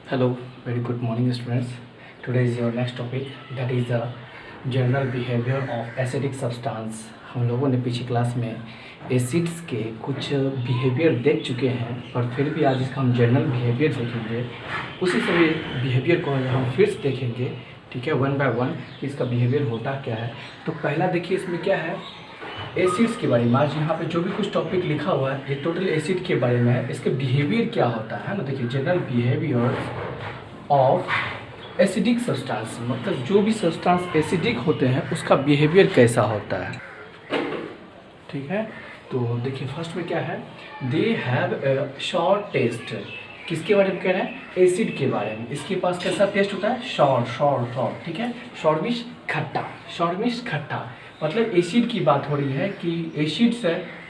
Hello, very good morning students. Today is your next topic, that is the general behavior of acidic substance. हम लोगों ने पिछली class में acids के कुछ बिहेवियर देख चुके हैं, पर फिर भी आज इसका हम जनरल बिहेवियर देखेंगे। उसी सभी बिहेवियर को हम फिर से देखेंगे, ठीक है, वन बाय वन कि इसका बिहेवियर होता क्या है। तो पहला देखिए इसमें क्या है, एसिड्स के बारे में। आज यहाँ पे जो भी कुछ टॉपिक लिखा हुआ है ये टोटल एसिड के बारे में है। इसके बिहेवियर क्या होता है ना, देखिए general behaviour of acidic substance, मतलब जो भी सब्सटेंस एसिडिक होते हैं उसका बिहेवियर कैसा होता है, ठीक है। तो देखिए फर्स्ट में क्या है, they have a short test. किसके बारे में कह रहे हैं, एसिड के बारे में। इसके पास कैसा टेस्ट होता है, शॉर्ट शॉर्ट शॉर्ट, ठीक है। शॉर्ट मीन्स खट्टा, शॉर्ट मीन्स खट्टा, मतलब एसिड की बात हो रही है कि एसिड्स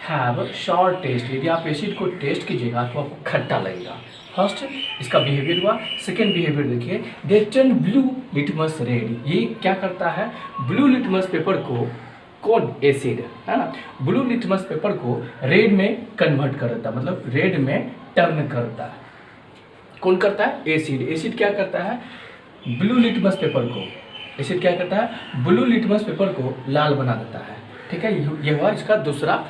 हैव शॉर्ट टेस्ट। यदि आप एसिड को टेस्ट कीजिएगा तो आपको खट्टा लगेगा। फर्स्ट इसका बिहेवियर हुआ। सेकेंड बिहेवियर देखिए, they turn blue litmus red. ये क्या करता है, ब्लू लिटमस पेपर को, कौन, एसिड है ना, ब्लू लिटमस पेपर को रेड में कन्वर्ट कर देता है, मतलब रेड में टर्न करता है। कौन करता है, एसिड। एसिड क्या करता है, ब्लू लिटमस पेपर को, एसिड क्या करता है, ब्लू लिटमस पेपर को लाल बना देता है, ठीक है। ये हुआ इसका दूसरा,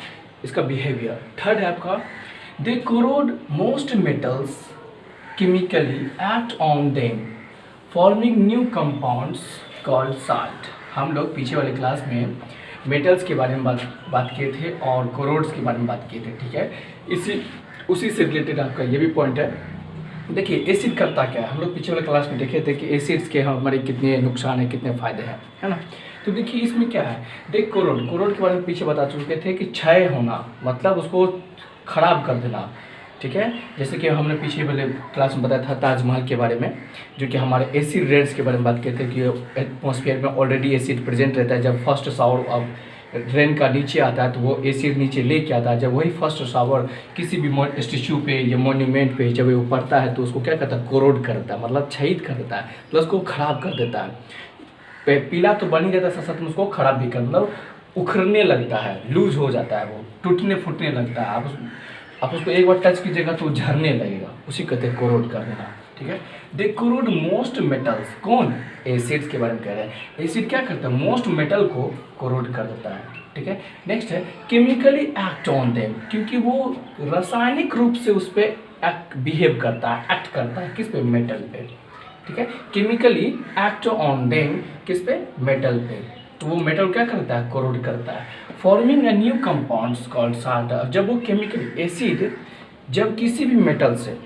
इसका बिहेवियर। थर्ड है आपका, they corrode most metals chemically act on them forming new compounds called salt. हम लोग पीछे वाले क्लास में मेटल्स के बारे में बात किए थे और कोरोड्स के बारे में बात किए थे, ठीक है। उसी से रिलेटेड आपका ये भी पॉइंट है। देखिए एसिड करता क्या है, हम लोग पीछे वाले क्लास में देखे थे कि एसिड्स के हमारे कितने नुकसान है, कितने फ़ायदे हैं, है ना। तो देखिए इसमें क्या है, देख कोरोड, कोरोड के बारे में पीछे बता चुके थे कि क्षय होना, मतलब उसको खराब कर देना, ठीक है। जैसे कि हमने पीछे वाले क्लास में बताया था ताजमहल के बारे में, जो कि हमारे एसिड रेन्स के बारे में बात किए थे कि एटमॉस्फेयर में ऑलरेडी एसिड प्रेजेंट रहता है। जब फर्स्ट शावर अब रेन का नीचे आता है तो वो एसिड नीचे लेके आता है। जब वही फर्स्ट शावर किसी भी स्टेच्यू पे या मोन्यूमेंट पे जब वो पड़ता है तो उसको क्या करता है, कोरोड करता है, मतलब क्षयित कर देता है, प्लस को खराब कर देता है। पीला तो बन ही जाता है, साथ साथ में उसको खराब भी कर, मतलब उखड़ने लगता है, लूज हो जाता है, वो टूटने फूटने लगता है। आप उसको एक बार टच कीजिएगा तो झरने लगेगा, उसी कहते हैं कोरोड कर देना, ठीक है। दे कोरोड मोस्ट मेटल्स, कौन, एसिड्स के बारे में कह रहे हैं। एसिड क्या करता है, मोस्ट मेटल को कोरोड कर देता है, ठीक है। नेक्स्ट है केमिकली एक्ट ऑन देम, क्योंकि वो रासायनिक रूप से उस पर बिहेव करता है, एक्ट करता है, किस पे, मेटल पे, ठीक है। केमिकली एक्ट ऑन देम, किस पे, मेटल पे। तो वो मेटल क्या करता है, कोरोड करता है, forming a new compounds called salt. जब वो केमिकल एसिड जब किसी भी मेटल से,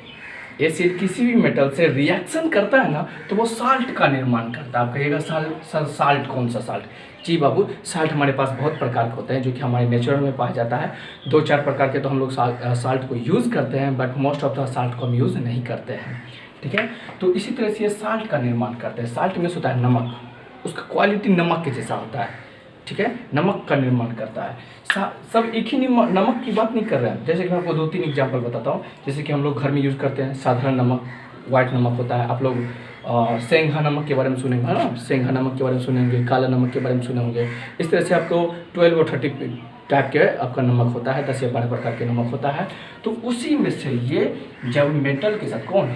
एसिड किसी भी मेटल से रिएक्शन करता है ना तो वो साल्ट का निर्माण करता है। आप कहिएगा साल्ट कौन सा साल्ट, जी बाबू, साल्ट हमारे पास बहुत प्रकार के होते हैं जो कि हमारे नेचुरल में पाया जाता है। 2-4 प्रकार के तो हम लोग साल्ट को यूज़ करते हैं, but most of the salt को हम यूज़ नहीं करते हैं, ठीक है। तो इसी तरह से ये साल्ट का निर्माण करते हैं। साल्ट में होता है नमक, उसका क्वालिटी नमक के जैसा होता है, ठीक है, नमक का निर्माण करता है। सब एक ही नमक की बात नहीं कर रहे हैं। जैसे कि मैं आपको 2-3 एग्जांपल बताता हूँ। जैसे कि हम लोग घर में यूज़ करते हैं साधारण नमक, वाइट नमक होता है। आप लोग सेंधा नमक के बारे में सुनेंगे, है ना, सेंधा नमक के बारे में सुनेंगे, काला नमक के बारे में सुने होंगे। इस तरह से आपको 12 और 30 टाइप के आपका नमक होता है, 10 या 12 प्रकार के नमक होता है। तो उसी में से ये जब मेटल के साथ, कौन,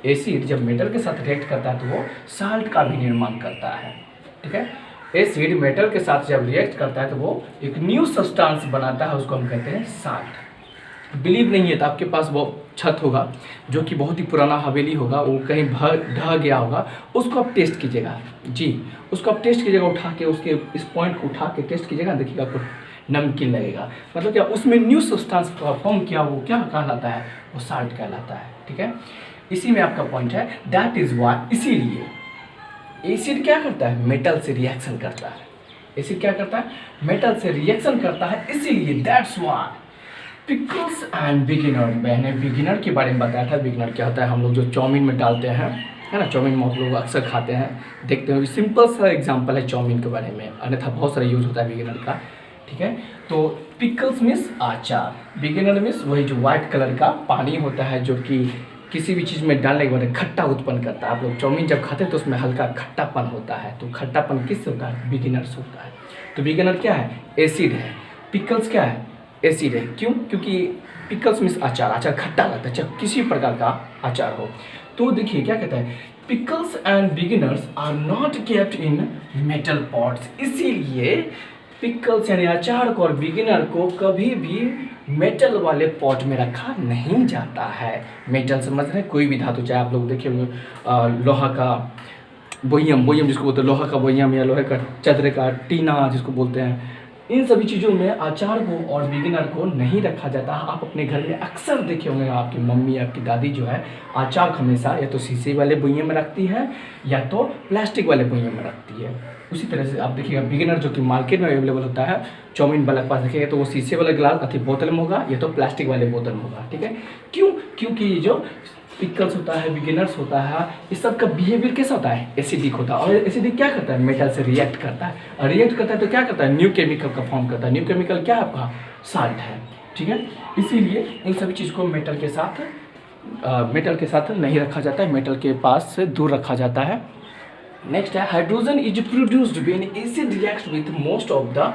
एसिड जब मेटल के साथ रिएक्ट करता है तो वो साल्ट का भी निर्माण करता है, ठीक है। एसिड मेटल के साथ जब रिएक्ट करता है तो वो एक न्यू सब्सटेंस बनाता है, उसको हम कहते हैं साल्ट। बिलीव नहीं है तो आपके पास वो छत होगा जो कि बहुत ही पुराना हवेली होगा, वो कहीं ढह गया होगा, उसको आप टेस्ट कीजिएगा, जी, उसको आप टेस्ट कीजिएगा, उठा के उसके इस पॉइंट को उठा के टेस्ट कीजिएगा, देखिएगा आपको नमकीन लगेगा। मतलब क्या, उसमें न्यू सब्सटेंस फॉर्म किया, वो क्या कहलाता है, वो साल्ट कहलाता है, ठीक है। इसी में आपका पॉइंट है, दैट इज वाई, इसीलिए एसिड क्या करता है, मेटल से रिएक्शन करता है। एसिड क्या करता है, मेटल से रिएक्शन करता है, इसीलिए that's why pickles and beginner. मैंने बिगिनर के बारे में बताया था। बिगिनर क्या होता है, हम लोग जो चाउमीन में डालते हैं, है ना, चाउमीन में आप लोग अक्सर खाते हैं, देखते हैं। सिंपल सा एग्जांपल है चाउमीन के बारे में, अन्यथा बहुत सारा यूज होता है बिगिनर का, ठीक है। तो पिकल्स मीन्स अचार, बिगिनर मीन्स वही जो व्हाइट कलर का पानी होता है जो कि किसी भी चीज़ में डालने के बाद खट्टा उत्पन्न करता है। आप लोग चाउमीन जब खाते हैं तो उसमें हल्का खट्टापन होता है, तो खट्टापन किससे होता है, बिगिनर्स होता है। तो बिगिनर क्या है, एसिड है। पिकल्स क्या है, एसिड है। क्यों, क्योंकि पिकल्स मीन्स अचार, अचार खट्टा लगता है, चाहे किसी प्रकार का अचार हो। तो देखिए क्या कहता है, pickles and beginners are not kept in metal pots. इसीलिए पिकल्स यानी अचार को और बिगिनर को कभी भी मेटल वाले पॉट में रखा नहीं जाता है। मेटल समझ रहे हैं, कोई भी धातु, चाहे आप लोग देखिए लोहा का बोयम, बोयम जिसको बोलते हैं, लोहा का बोयम या लोहे का चदरे का टीना जिसको बोलते हैं, इन सभी चीज़ों में अचार को और बिगिनर को नहीं रखा जाता। आप अपने घर में अक्सर देखे होंगे, आपकी मम्मी आपकी दादी जो है अचार हमेशा या तो शीशे वाले बोयम में रखती है या तो प्लास्टिक वाले बोयम में रखती है। उसी तरह से आप देखिएगा बिगिनर जो कि मार्केट में अवेलेबल होता है, चाउमीन वाला के पास देखिएगा तो वो शीशे वाला गिलास अति बोतल में होगा या तो प्लास्टिक वाले बोतल में होगा। ठीक है, क्यों? क्योंकि ये जो पिकल्स होता है, बिगिनर्स होता है, इस सब का बिहेवियर कैसा होता है, एसिडिक होता है। और एसिडिक क्या करता है, मेटल से रिएक्ट करता है, और रिएक्ट करता है तो क्या करता है, न्यू केमिकल का फॉर्म करता है। न्यू केमिकल क्या है आपका, साल्ट है। ठीक है, इसीलिए इन सभी चीज़ को मेटल के साथ नहीं रखा जाता है, मेटल के पास से दूर रखा जाता है। नेक्स्ट है, hydrogen is produced when acid reacts with most of the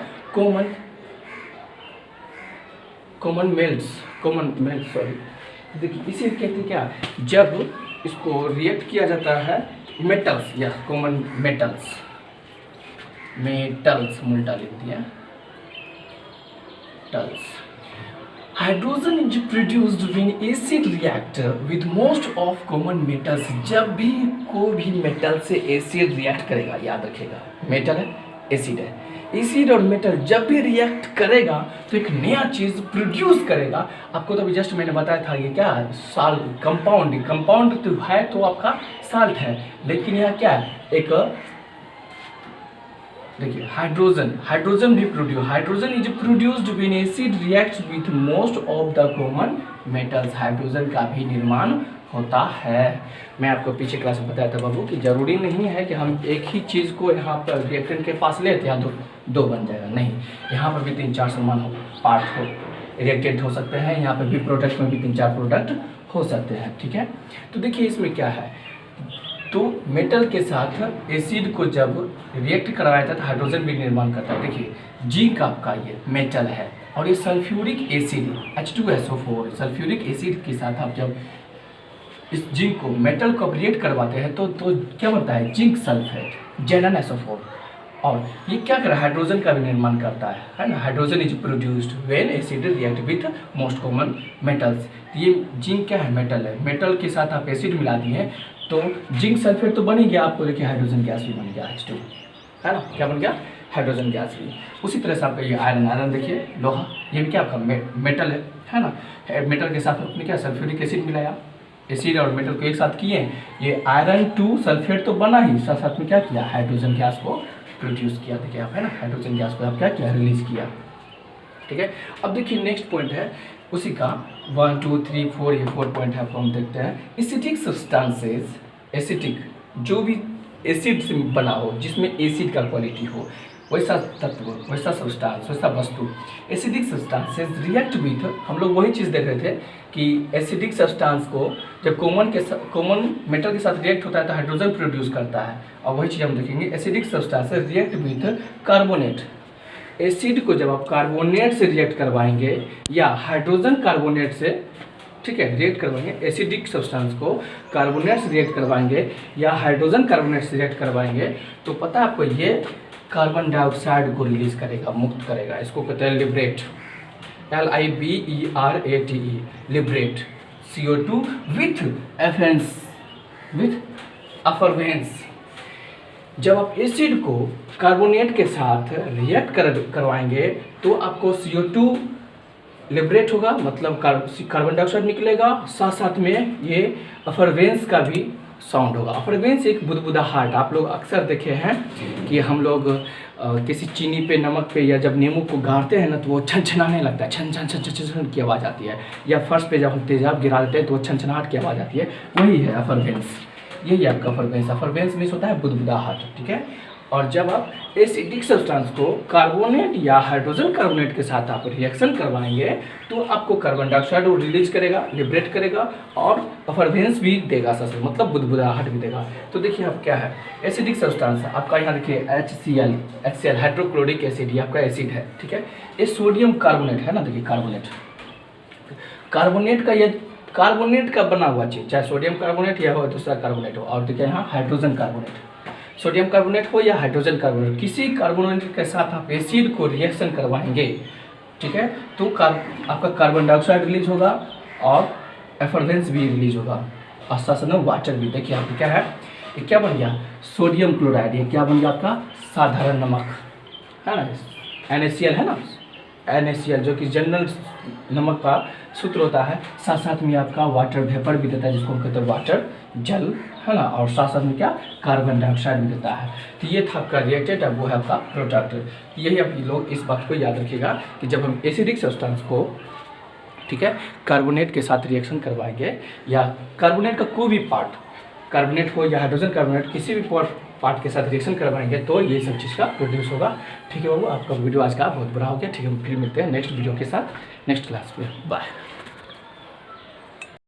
common melts sorry. देखिए इसे कहते हैं क्या, जब इसको रिएक्ट किया जाता है मेटल्स या कॉमन मेटल्स उल्टा लिख दिया, टल्स। Hydrogen is produced when acid react with most of common metals. जब भी कोई भी मेटल से एसिड रिएक्ट करेगा, याद रखिएगा मेटल है, एसिड है, एसिड और मेटल जब भी रिएक्ट करेगा तो एक नया चीज़ प्रोड्यूस करेगा। आपको तो अभी जस्ट मैंने बताया था ये क्या है, साल्ट, कंपाउंड तो है तो आपका साल्ट है, लेकिन यहाँ क्या है, एक देखिए hydrogen is produced when acid reacts with most of the common metals. Hydrogen का भी निर्माण होता है। मैं आपको पीछे क्लास में बताया था बाबू कि जरूरी नहीं है कि हम एक ही चीज़ को यहाँ पर रिएक्टेंट के पास लेते हैं दो बन जाएगा, नहीं, यहाँ पर भी 3-4 समान पार्ट हो रिएक्टेंट हो सकते हैं, यहाँ पर भी प्रोडक्ट में भी 3-4 प्रोडक्ट हो सकते हैं। ठीक है, तो देखिए इसमें क्या है, तो मेटल के साथ एसिड को जब रिएक्ट करवाया जाता है तो हाइड्रोजन भी निर्माण करता है। देखिए जिंक आपका ये मेटल है और ये sulphuric acid H2SO4 sulphuric acid के साथ आप जब इस जिंक को मेटल को रिएक्ट करवाते हैं तो क्या बनता है, जिंक सल्फेट ZnSO4, और ये क्या कर रहा है, हाइड्रोजन का भी निर्माण करता है ना। Hydrogen is produced when acid react with most common metals. ये जिंक क्या है, मेटल है, मेटल के साथ आप एसिड मिला दिए तो जिंक सल्फेट तो बन ही गया आपको, देखिए हाइड्रोजन गैस भी बन गया H2, है ना, क्या बन गया, हाइड्रोजन गैस भी। उसी तरह से आपका ये आयरन देखिए लोहा, ये भी क्या आपका मेटल है ना, मेटल के साथ आपने क्या सल्फ्यूरिक एसिड मिलाया, एसिड और मेटल को एक साथ किए, ये आयरन 2 सल्फेट तो बना ही, साथ साथ में क्या किया, हाइड्रोजन गैस को प्रोड्यूस किया। देखिए आप, है ना, हाइड्रोजन गैस को आप क्या किया, रिलीज किया। ठीक है, अब देखिए नेक्स्ट पॉइंट है उसी का 1 2 3 4, ये 4 पॉइंट है, आपको हम देखते हैं। एसिडिक सब्सटेंसेस, एसिडिक जो भी एसिड से बना हो, जिसमें एसिड का क्वालिटी हो, वैसा तत्व, वैसा सब्सटेंस, वैसा वस्तु, एसिडिक सब्सटेंसेस रिएक्ट विथ, हम लोग वही चीज़ देख रहे थे कि एसिडिक सब्सटेंस को जब कॉमन मेटल के साथ रिएक्ट होता है तो हाइड्रोजन प्रोड्यूस करता है, और वही चीज़ हम देखेंगे, acidic substances react with carbonate. Acid को जब आप कार्बोनेट से रिएक्ट करवाएंगे या हाइड्रोजन कार्बोनेट से, ठीक है, रिएक्ट करवाएंगे, एसिडिक सब्सटेंस को कार्बोनेट से रिएक्ट करवाएंगे या हाइड्रोजन कार्बोनेट से रिएक्ट करवाएंगे तो पता है आपको ये कार्बन डाइऑक्साइड को रिलीज करेगा, मुक्त करेगा। इसको कहते हैं liberate, LIBERATE, liberate CO2 with effervescence. जब आप एसिड को कार्बोनेट के साथ रिएक्ट करवाएंगे तो आपको CO2 लिबरेट होगा, मतलब कार्बन डाइऑक्साइड निकलेगा, साथ साथ में ये अफरवेंस का भी साउंड होगा। अफरवेंस एक बुदबुदाहट, आप लोग अक्सर देखे हैं कि हम लोग किसी चीनी पे, नमक पे या जब नींबू को गाड़ते हैं ना तो वो छनछनाने लगता है, छन छन छन छन छन की आवाज़ आती है, या फर्श पे जब हम तेजाब गिरा देते हैं तो वो छनछनाहट की आवाज़ आती है, वही है अफरवेंस, यही आपका अफरवेंस। अफरवेंस मीन्स होता है बुदबुदाहट। ठीक है, और जब आप एसिडिक सब्सटेंस को कार्बोनेट या हाइड्रोजन कार्बोनेट के साथ आप रिएक्शन करवाएंगे तो आपको कार्बन डाइऑक्साइड वो रिलीज करेगा, लिबरेट करेगा, और अफरवेंस भी देगा, सर मतलब बुदबुदाहट भी देगा। तो देखिए अब क्या है, एसिडिक सब्सटेंस आपका यहाँ देखिए HCl हाइड्रोक्लोरिक एसिड, ये आपका एसिड है। ठीक है, ये सोडियम कार्बोनेट है ना, देखिए कार्बोनेट का, ये कार्बोनेट का बना हुआ चीज़, चाहे सोडियम कार्बोनेट या हो दूसरा कार्बोनेट हो, और देखिए यहाँ हाइड्रोजन कार्बोनेट, सोडियम कार्बोनेट हो या हाइड्रोजन कार्बोनेट, किसी कार्बोनेट के साथ आप एसिड को रिएक्शन करवाएंगे, ठीक है, तो आपका कार्बन डाइऑक्साइड रिलीज होगा और एफरवेंस भी रिलीज होगा, और साथ में वाटर भी। देखिए आपको क्या है, ये क्या बन गया, सोडियम क्लोराइड, ये क्या बन गया आपका साधारण नमक, है ना, NaCl है ना, NaCl जो कि जनरल नमक का सूत्र होता है, साथ साथ में आपका वाटर वेपर भी देता है, जिसको हम कहते हैं वाटर जल, है ना, और साथ साथ में क्या, कार्बन डाइऑक्साइड भी देता है। तो ये था आपका रिएक्टेंट, अब वो है आपका प्रोडक्ट। यही आप लोग इस बात को याद रखिएगा कि जब हम एसिडिक सब्सटेंस को, ठीक है, कार्बोनेट के साथ रिएक्शन करवाएंगे, या कार्बोनेट का कोई भी पार्ट, कार्बोनेट हो या हाइड्रोजन कार्बोनेट, किसी भी पार्ट के साथ रिएक्शन करवाएंगे तो ये सब चीज़ का प्रोड्यूस होगा। ठीक है बाबू, आपका वीडियो आज का बहुत बड़ा हो गया। ठीक है, फिर मिलते हैं नेक्स्ट वीडियो के साथ नेक्स्ट क्लास में। बाय।